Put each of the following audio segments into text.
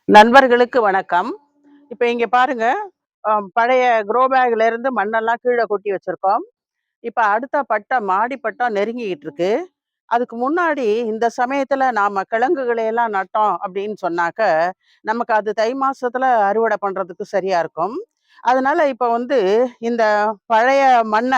நண்பர்களுக்கு வணக்கம். இப்ப இங்க பாருங்க, பழைய க்ரோ பேக்ல இருந்து மண்ணெல்லாம் கீழ கொட்டி வச்சிருக்கோம். இப்ப அடுத்த பட்டம், மாடி பட்டம் நெருங்கிட்டு இருக்கு. அதுக்கு முன்னாடி இந்த சமயத்துல நாம கிழங்குகளை எல்லாம் நட்டோம் அப்படின்னு சொன்னாக்க, நமக்கு அது தை மாசத்துல அறுவடை பண்றதுக்கு சரியா இருக்கும். அதனால இப்ப வந்து இந்த பழைய மண்ண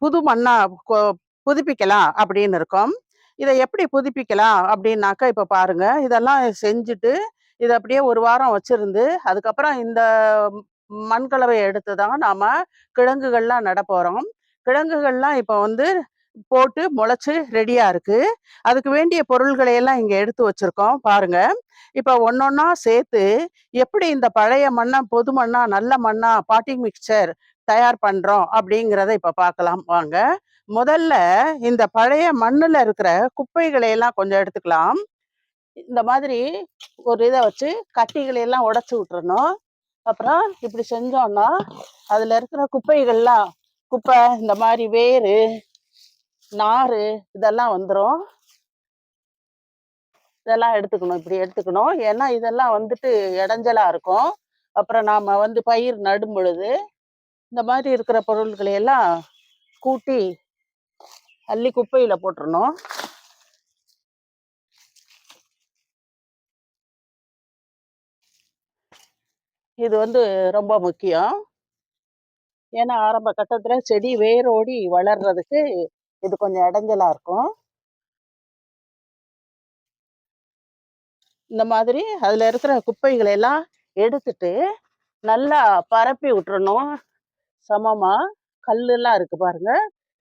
புது மண்ணா கொ புதுப்பிக்கலாம் அப்படின்னு இருக்கோம். இத எப்படி புதுப்பிக்கலாம் அப்படின்னாக்க, இப்ப பாருங்க, இதெல்லாம் செஞ்சுட்டு இத அப்படியே 1 வாரம் வச்சிருந்து, அதுக்கப்புறம் இந்த மண்கலவைய எடுத்து தான் நாம கிழங்குகள்லாம் நடப்போறோம். கிழங்குகள்லாம் இப்ப வந்து போட்டு முளைச்சு ரெடியா இருக்கு. அதுக்கு வேண்டிய பொருள்களை எல்லாம் இங்க எடுத்து வச்சிருக்கோம் பாருங்க. இப்ப ஒண்ணொண்ணா சேர்த்து எப்படி இந்த பழைய மண்ண பொது மண்ணா, நல்ல மண்ணா பாட்டிங் மிக்ஸ்சர் தயார் பண்றோம் அப்படிங்கிறத இப்ப பார்க்கலாம் வாங்க. முதல்ல இந்த பழைய மண்ணுல இருக்கிற குப்பைகளை எல்லாம் கொஞ்சம் எடுத்துக்கலாம். இந்த மாதிரி ஒரு இத வச்சு கட்டிகளை எல்லாம் உடைச்சு விட்டுறணும். அப்புறம் இப்படி செஞ்சோம்னா அதுல இருக்கிற குப்பைகள்லாம் குப்பை இந்த மாதிரி வேரு நாறு இதெல்லாம் வந்துடும். இதெல்லாம் எடுத்துக்கணும், இப்படி எடுத்துக்கணும். ஏன்னா இதெல்லாம் வந்துட்டு இடைஞ்சலா இருக்கும். அப்புறம் நாம வந்து பயிர் நடும் பொழுது இந்த மாதிரி இருக்கிற பொருட்களை எல்லாம் கூட்டி அள்ளி குப்பையில போட்டுறணும். இது வந்து ரொம்ப முக்கியம். ஏன்னா ஆரம்ப கட்டத்துல செடி வேரோடி வளர்றதுக்கு இது கொஞ்சம் இடைஞ்சலா இருக்கும். இந்த மாதிரி அதுல இருக்கிற குப்பைகளை எல்லாம் எடுத்துட்டு நல்லா பரப்பி விட்டுறணும். சமமா கல்லெல்லாம் இருக்கு பாருங்க,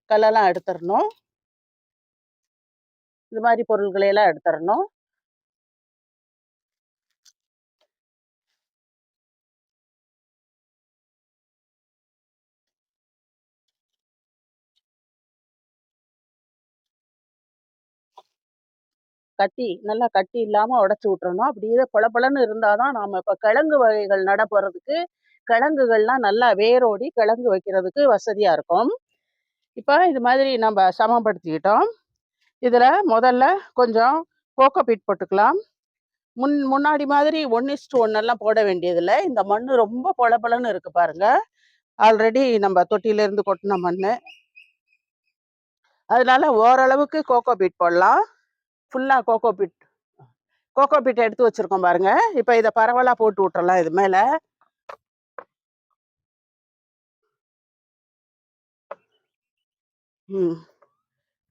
கல்லெல்லாம் எடுத்துடணும். இது மாதிரி பொருள்களை எல்லாம் எடுத்துடணும். கட்டி நல்லா கட்டி இல்லாம உடைச்சு விட்டுறணும். அப்படியே பளபளன்னு இருந்தாதான் நாம இப்ப கிழங்கு வகைகள் நட போறதுக்கு கிழங்குகள்லாம் நல்லா வேரோடி கிழங்கு வைக்கிறதுக்கு வசதியா இருக்கும். இப்ப இது மாதிரி நம்ம சமப்படுத்திக்கிட்டோம். இதுல முதல்ல கொஞ்சம் கோகோபீட் போட்டுக்கலாம். முன்னாடி மாதிரி 1:1 எல்லாம் போட வேண்டியதில்லை. இந்த மண்ணு ரொம்ப பொலபொலன்னு இருக்கு பாருங்க. ஆல்ரெடி நம்ம தொட்டியில இருந்து கொட்டின மண்ணு. அதனால ஓரளவுக்கு கோகோபீட் போடலாம். ஃபுல்லா கோகோபீட் எடுத்து வச்சிருக்கோம் பாருங்க. இப்ப இதை பரவலா போட்டு விட்டுறலாம் இது மேல.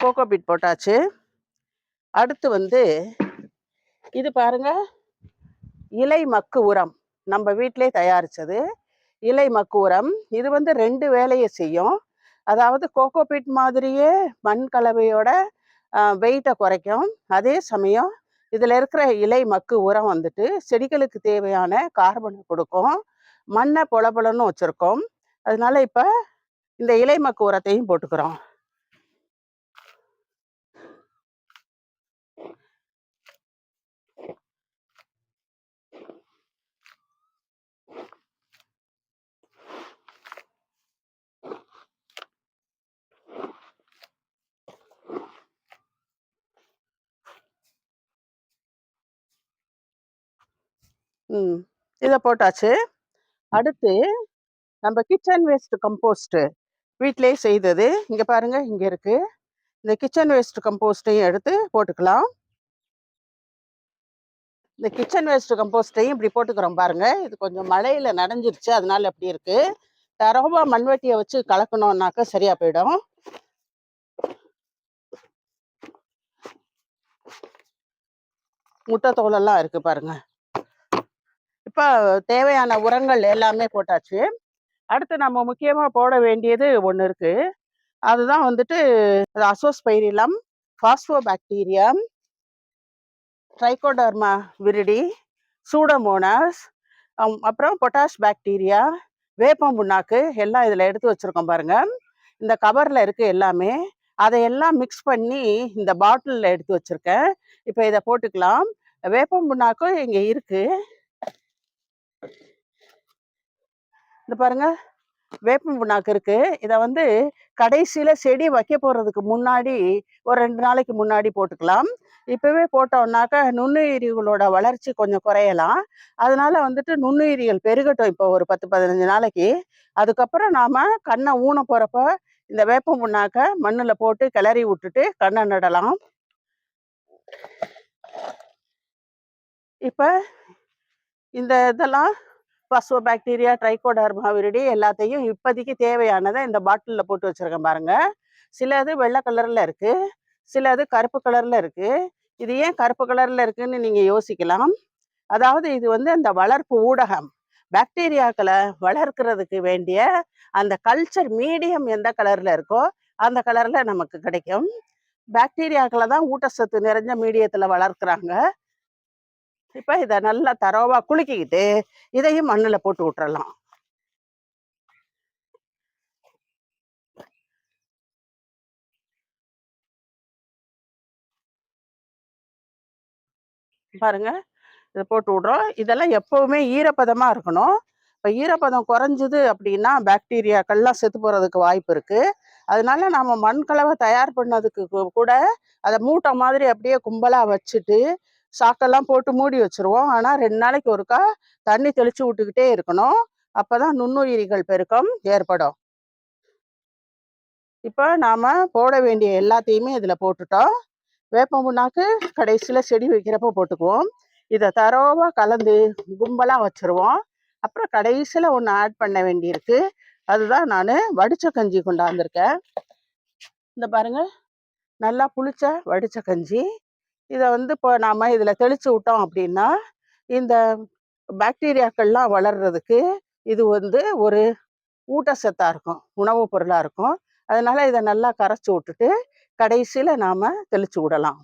கோகோபீட் போட்டாச்சு. அடுத்து வந்து இது பாருங்க, இலை மக்கு உரம், நம்ம வீட்டிலே தயாரிச்சது இலை மக்கு உரம். இது வந்து 2 வேலையை செய்யும். அதாவது கோகோபீட் மாதிரியே மண் கலவையோட வெயிட்டை குறைக்கும். அதே சமயம் இதுல இருக்கிற இலை மக்கு உரம் வந்துட்டு செடிகளுக்கு தேவையான கார்பனை கொடுக்கும். மண்ணை பொலபொலன்னு வச்சிருக்கோம். அதனால இப்ப இந்த இலை மக்கு உரத்தையும் போட்டுக்கிறோம். இதை போட்டாச்சு. அடுத்து நம்ம கிச்சன் வேஸ்ட் கம்போஸ்ட் வீட்டிலேயே செய்தது இங்க பாருங்க, இங்க இருக்கு. இந்த கிச்சன் வேஸ்ட் கம்போஸ்டையும் எடுத்து போட்டுக்கலாம். இந்த கிச்சன் வேஸ்ட் கம்போஸ்டையும் இப்படி போட்டுக்கிறோம் பாருங்க. இது கொஞ்சம் மழையில நனைஞ்சிருச்சு, அதனால எப்படி இருக்கு. தரவா மண்வெட்டியை வச்சு கலக்கணும்னாக்க சரியா போயிடும். முட்டை தோலெல்லாம் இருக்கு பாருங்க. இப்ப தேவையான உரங்கள் எல்லாமே போட்டாச்சு. அடுத்து நம்ம முக்கியமா போட வேண்டியது ஒண்ணு இருக்கு. அதுதான் வந்துட்டு azospirillum, phosphobacterium, trichoderma viride, Pseudomonas, அப்புறம் பொட்டாஷ் பாக்டீரியா, வேப்பம் புண்ணாக்கு எல்லாம் இதில் எடுத்து வச்சுருக்கோம் பாருங்க. இந்த கவரில் இருக்கு எல்லாமே. அதையெல்லாம் மிக்ஸ் பண்ணி இந்த பாட்டிலில் எடுத்து வச்சுருக்கேன். இப்போ இதை போட்டுக்கலாம். வேப்பம் புண்ணாக்கும் இங்கே இருக்கு. இந்த பாருங்க, வேப்பம் புண்ணாக்கு இருக்கு. இத வந்து கடைசியில செடி வைக்க போறதுக்கு முன்னாடி ஒரு 2 நாளைக்கு முன்னாடி போட்டுக்கலாம். இப்பவே போட்டோம்னாக்க நுண்ணுயிரிகளோட வளர்ச்சி கொஞ்சம் குறையலாம். அதனால வந்துட்டு நுண்ணுயிரிகள் பெருகட்டும் இப்போ ஒரு 10, 15 நாளைக்கு. அதுக்கப்புறம் நாம கண்ண ஊன போறப்ப இந்த வேப்பம் புண்ணாக்க மண்ணுல போட்டு கிளறி விட்டுட்டு கண்ண நடலாம். இப்ப இந்த இதெல்லாம் பாஸ்போபாக்டீரியா, ட்ரைகோடர்மா விரிடி எல்லாத்தையும் இப்போதைக்கு தேவையானதை இந்த பாட்டிலில் போட்டு வச்சிருக்கேன் பாருங்க. சிலது வெள்ளை கலர்ல இருக்கு, சிலது கருப்பு கலர்ல இருக்கு. இது ஏன் கருப்பு கலர்ல இருக்குன்னு நீங்க யோசிக்கலாம். அதாவது இது வந்து அந்த வளர்ப்பு ஊடகம், பாக்டீரியாக்களை வளர்க்கிறதுக்கு வேண்டிய அந்த கல்ச்சர் மீடியம் எந்த கலர்ல இருக்கோ அந்த கலர்ல நமக்கு கிடைக்கும். பாக்டீரியாக்களை தான் ஊட்டச்சத்து நிறைஞ்ச மீடியத்துல வளர்க்குறாங்க. இப்ப இதை நல்லா தரோவா குலுக்கிக்கிட்டு இதையும் மண்ணுல போட்டு விட்டுறலாம். பாருங்க, இதை போட்டு விடுறோம். இதெல்லாம் எப்பவுமே ஈரப்பதமா இருக்கணும். இப்போ ஈரப்பதம் குறைஞ்சுது அப்படின்னா பாக்டீரியாக்கள்லாம் செத்து போறதுக்கு வாய்ப்பு இருக்கு. அதனால நாம மண் கலவை தயார் பண்ணதுக்கு கூட அதை மூட்டை மாதிரி அப்படியே கும்பலா வச்சுட்டு சாக்கெல்லாம் போட்டு மூடி வச்சிருவோம். ஆனா 2 நாளைக்கு ஒருக்கா தண்ணி தெளிச்சு விட்டுக்கிட்டே இருக்கணும். அப்பதான் நுண்ணுயிரிகள் பெருக்கம் ஏற்படும். இப்போ நாம போட வேண்டிய எல்லாத்தையுமே இதுல போட்டுட்டோம். வேப்பம் புண்ணாக்கு கடைசியில செடி வைக்கிறப்ப போட்டுக்குவோம். இதை தரோவா கலந்து கும்பலா வச்சிருவோம். அப்புறம் கடைசியில ஒன்று ஆட் பண்ண வேண்டியிருக்கு. அதுதான் நான் வடிச்ச கஞ்சி கொண்டாந்துருக்கேன். இந்த பாருங்க, நல்லா புளிச்ச வடிச்ச கஞ்சி. இதை வந்து இப்போ நாம இதுல தெளிச்சு விட்டோம் அப்படின்னா இந்த பாக்டீரியாக்கள்லாம் வளர்றதுக்கு இது வந்து ஒரு ஊட்டச்சத்தா இருக்கும், உணவு பொருளா இருக்கும். அதனால இதை நல்லா கரைச்சி விட்டுட்டு கடைசியில நாம தெளிச்சு விடலாம்.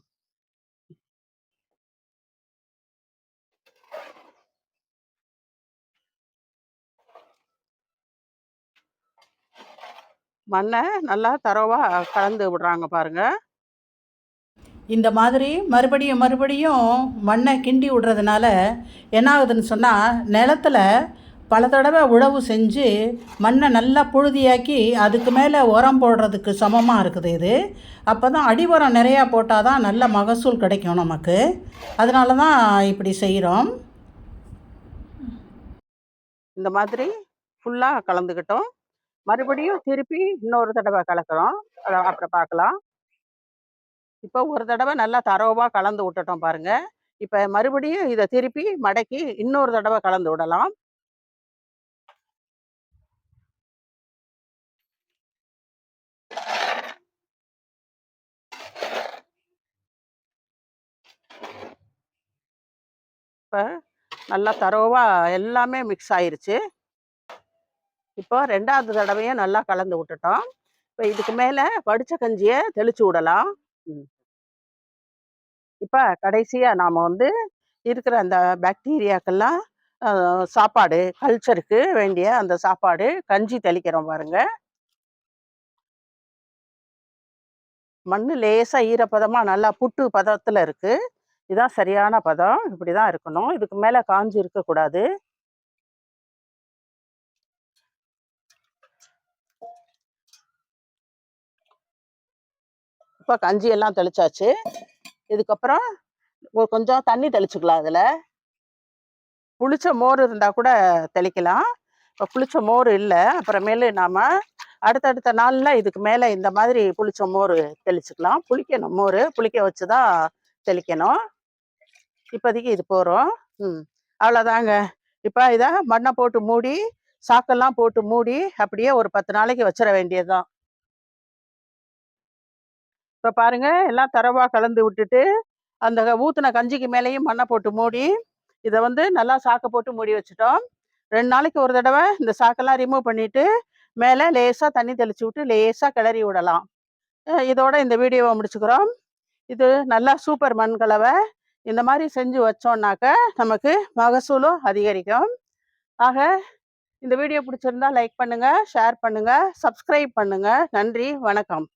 மண்ணை நல்லா தரோவா கலந்து விடுறாங்க பாருங்க. இந்த மாதிரி மறுபடியும் மறுபடியும் மண்ணை கிண்டி விடுறதுனால என்ன ஆகுதுன்னு சொன்னால், நிலத்தில் பல தடவை உழவு செஞ்சு மண்ணை நல்லா புழுதியாக்கி அதுக்கு மேலே உரம் போடுறதுக்கு சமமாக இருக்குது இது. அப்போ தான் அடி உரம் நிறையா போட்டால் தான் நல்ல மகசூல் கிடைக்கும் நமக்கு. அதனால தான் இப்படி செய்கிறோம். இந்த மாதிரி ஃபுல்லாக கலந்துக்கிட்டோம். மறுபடியும் திருப்பி இன்னொரு தடவை கலக்கிறோம். அதை அப்புறம் பார்க்கலாம். இப்போ ஒரு தடவை நல்லா தரோவா கலந்து விட்டுட்டோம் பாருங்க. இப்போ மறுபடியும் இதை திருப்பி மடக்கி இன்னொரு தடவை கலந்து விடலாம். இப்போ நல்லா தரோவா எல்லாமே மிக்ஸ் ஆயிருச்சு. இப்போ 2வது தடவையும் நல்லா கலந்து விட்டுட்டோம். இப்போ இதுக்கு மேலே வடிச்ச கஞ்சியை தெளிச்சு விடலாம். இப்போ கடைசியாக நாம் வந்து இருக்கிற அந்த பாக்டீரியாக்கெல்லாம் சாப்பாடு, கல்ச்சருக்கு வேண்டிய அந்த சாப்பாடு கஞ்சி தெளிக்கிறோம் பாருங்க. மண்ணு லேசா ஈரப்பதமா நல்லா புட்டு பதத்துல இருக்கு. இதான் சரியான பதம். இப்படிதான் இருக்கணும். இதுக்கு மேல காஞ்சி இருக்கக்கூடாது. இப்ப கஞ்சி எல்லாம் தெளிச்சாச்சு. இதுக்கப்புறம் கொஞ்சம் தண்ணி தெளிச்சுக்கலாம். அதுல புளிச்ச மோர் இருந்தா கூட தெளிக்கலாம். இப்ப புளிச்ச மோர் இல்லை, அப்புறமேலு நாம அடுத்தடுத்த நாள்ல இதுக்கு மேல இந்த மாதிரி புளிச்ச மோர் தெளிச்சுக்கலாம். புளிக்கணும், மோர் புளிக்க வச்சுதான் தெளிக்கணும். இப்போதைக்கு இது போறோம். அவ்வளோதாங்க. இப்போ இதை மண்ணை போட்டு மூடி, சாக்கெல்லாம் போட்டு மூடி அப்படியே ஒரு 10 நாளைக்கு வச்சிட வேண்டியதுதான். இப்போ பாருங்க, எல்லாம் தரவா கலந்து விட்டுட்டு அந்த ஊத்துன கஞ்சிக்கு மேலேயும் மண்ணை போட்டு மூடி இதை வந்து நல்லா சாக்கை போட்டு மூடி வச்சுட்டோம். 2 நாளைக்கு ஒரு தடவை இந்த சாக்கெல்லாம் ரிமூவ் பண்ணிட்டு மேலே லேசாக தண்ணி தெளிச்சு விட்டு லேசாக கிளறி விடலாம். இதோட இந்த வீடியோவை முடிச்சுக்கிறோம். இது நல்லா சூப்பர் மண் கலவை. இந்த மாதிரி செஞ்சு வச்சோம்னாக்க நமக்கு மகசூலும் அதிகரிக்கும். ஆக இந்த வீடியோ பிடிச்சிருந்தா லைக் பண்ணுங்க, ஷேர் பண்ணுங்க, சப்ஸ்கிரைப் பண்ணுங்க. நன்றி, வணக்கம்.